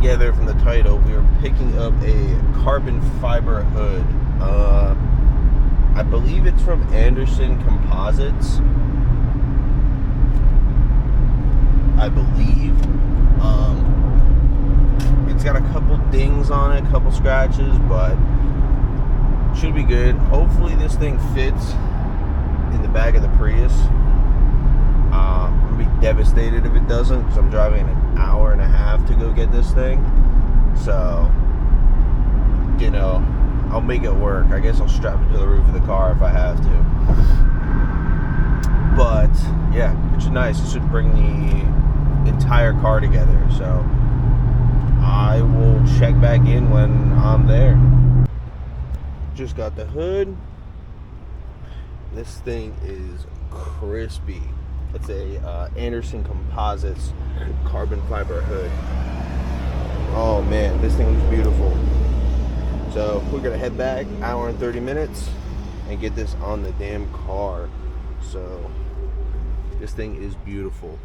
together from the title, we are picking up a carbon fiber hood. I believe it's from Anderson Composites. I believe. It's got a couple dings on it, a couple scratches, but should be good. Hopefully this thing fits in the back of the Prius. I'm gonna be devastated if it doesn't, because I'm driving an hour and a half to go get this thing. So, you know, I'll make it work. I guess I'll strap it to the roof of the car if I have to. But yeah, it's nice. It should bring the entire car together. So I will check back in when I'm there. Just got the hood. This thing is crispy. It's a Anderson Composites carbon fiber hood. Oh man, this thing looks beautiful. So we're gonna head back, hour and 30 minutes, and get this on the damn car. So this thing is beautiful.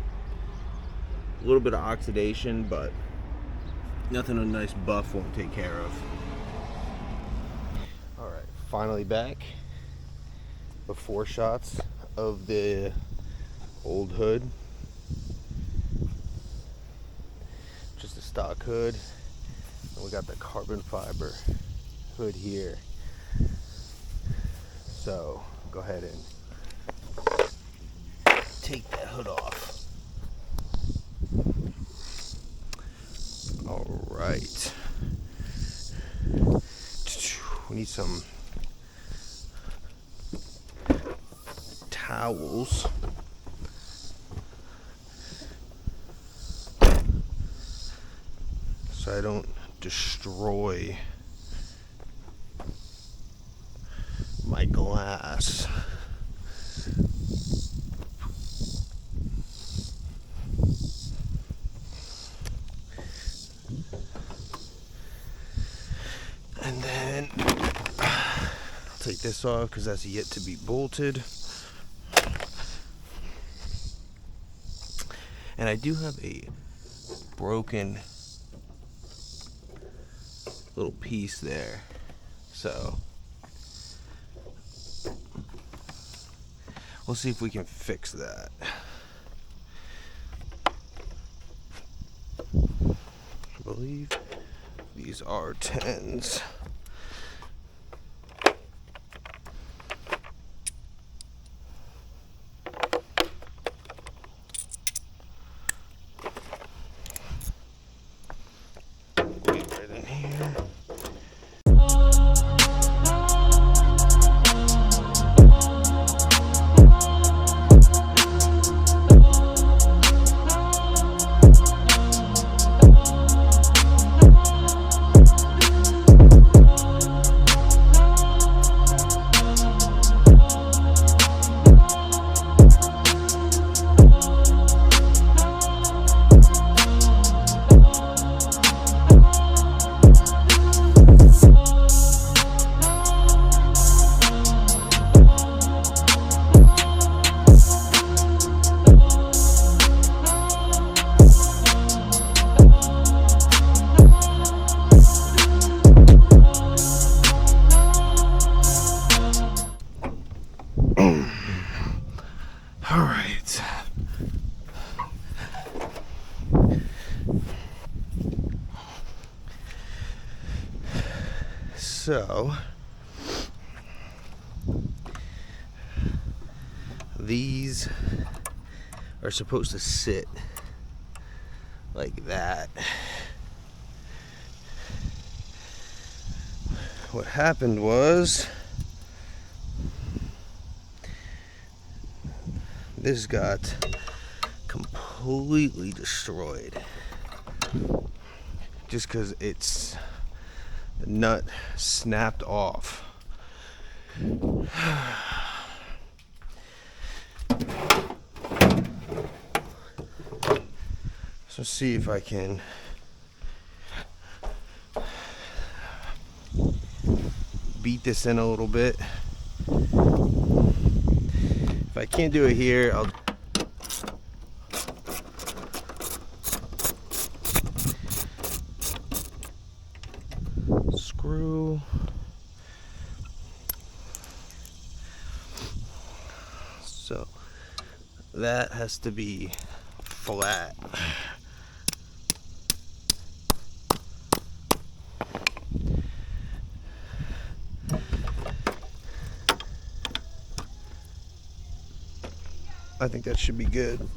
A little bit of oxidation, but nothing a nice buff won't take care of. All right, finally back. Before shots of the old hood. Just a stock hood. And we got the carbon fiber hood here. So go ahead and take that hood off. All right. We need some towels. So I don't destroy my glass. And then I'll take this off because that's yet to be bolted. And I do have a broken little piece there, so we'll see if we can fix that. I believe these are 10s. So these are supposed to sit like that. What happened was this got completely destroyed just because it's the nut snapped off. So see if I can beat this in a little bit. If I can't do it here, I'll So that has to be flat. I think that should be good.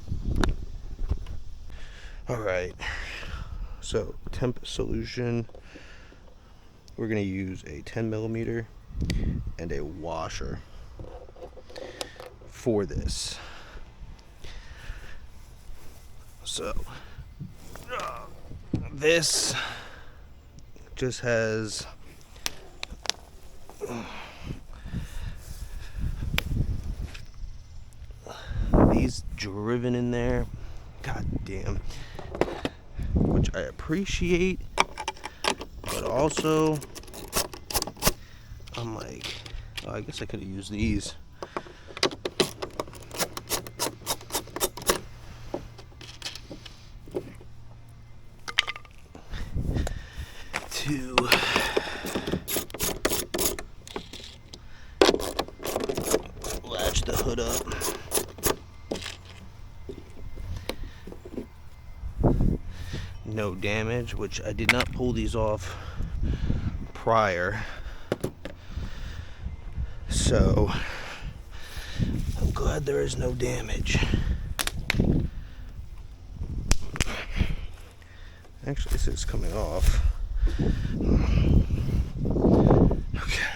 Alright, so temp solution, we're going to use a 10 millimeter and a washer for this. So this just has these driven in there. God damn. Which I appreciate, but also I'm like, oh, I guess I could have used these. To latch the hood up. No damage, which I did not pull these off prior, so I'm glad there is no damage. Actually, this is coming off. Okay.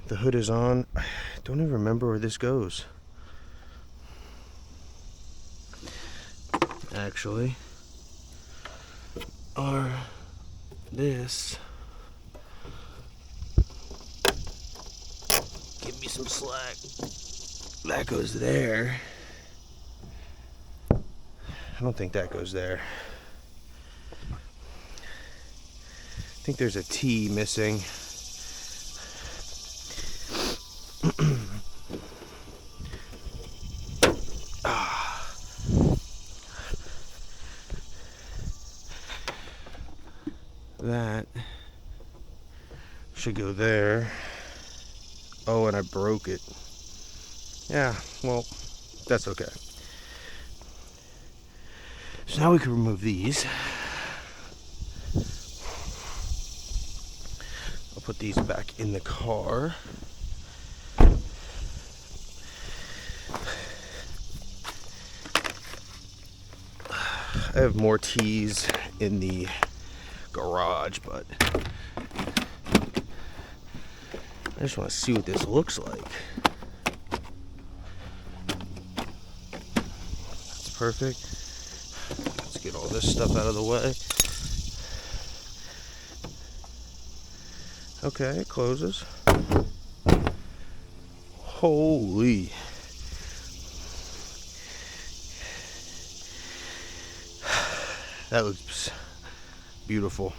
The hood is on. I don't even remember where this goes. Actually, or this. Give me some slack. That goes there. I don't think that goes there. I think there's a T missing. That should go there. Oh, and I broke it. Yeah, well, that's okay. So now we can remove these. I'll put these back in the car. I have more T's in the garage, but I just want to see what this looks like. That's perfect. Let's get all this stuff out of the way. Okay, it closes. Holy. That looks beautiful.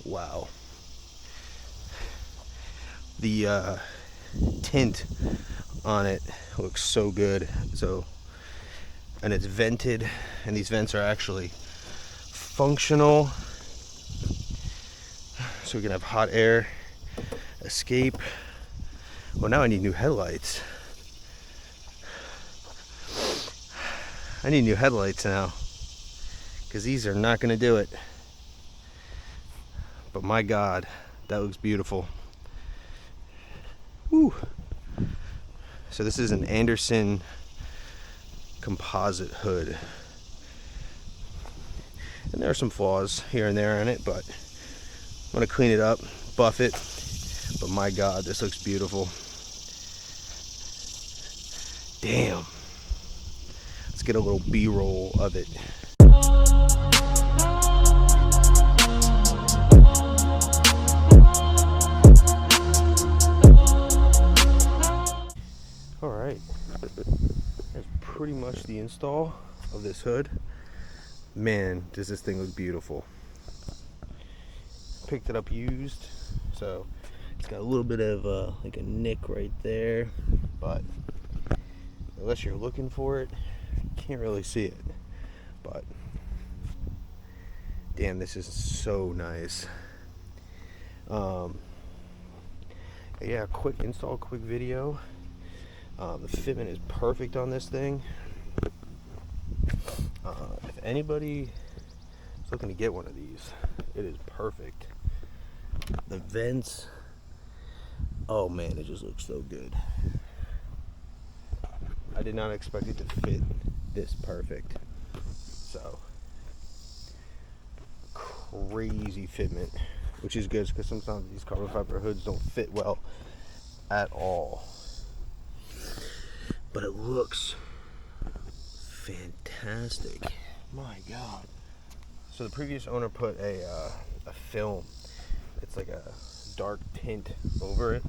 Wow. The tint on it looks so good. And it's vented, and these vents are actually functional, so we can have hot air escape. Well, now I need new headlights. I need new headlights now, because these are not going to do it. But my God, that looks beautiful. Woo. So this is an Anderson composite hood, and there are some flaws here and there in it, but I'm going to clean it up, buff it. But my God, this looks beautiful. Damn. Let's get a little B-roll of it. All right. That's pretty much the install of this hood. Man, does this thing look beautiful. Picked it up used, so it's got a little bit of like a nick right there, but unless you're looking for it, you can't really see it. But damn, this is so nice. Yeah, quick install, quick video. The fitment is perfect on this thing. If anybody is looking to get one of these, it is perfect. The vents, oh man, it just looks so good. I did not expect it to fit this perfect. So, crazy fitment, which is good because sometimes these carbon fiber hoods don't fit well at all. But it looks fantastic. My God. So the previous owner put a film. It's like a dark tint over it.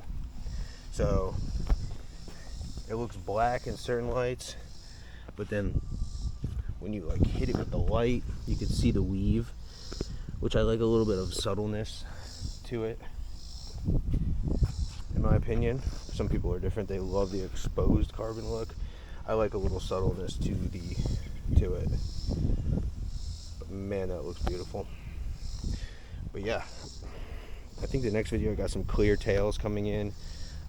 So it looks black in certain lights, but then when you like hit it with the light, you can see the weave, which I like a little bit of subtleness to it. In my opinion, some people are different. They love the exposed carbon look. I like a little subtleness to it. But man, that looks beautiful. But yeah, I think the next video I got some clear tails coming in.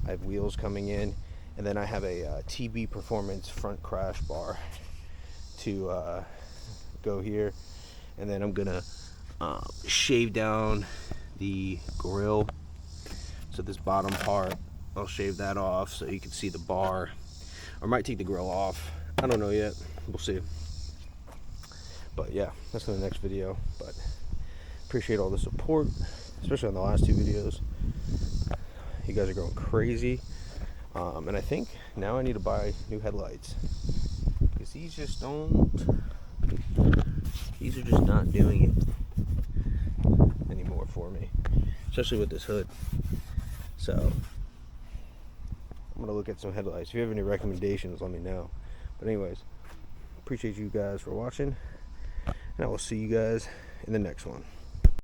I have wheels coming in, and then I have a TB Performance front crash bar to go here, and then I'm gonna shave down the grill. So this bottom part, I'll shave that off so you can see the bar. Or I might take the grill off. I don't know yet. We'll see. But yeah, that's in the next video. But appreciate all the support, especially on the last two videos. You guys are going crazy. And I think now I need to buy new headlights, because these just don't. These are just not doing it anymore for me, especially with this hood. So I'm gonna look at some headlights. If you have any recommendations, let me know. But anyways, appreciate you guys for watching, and I will see you guys in the next one.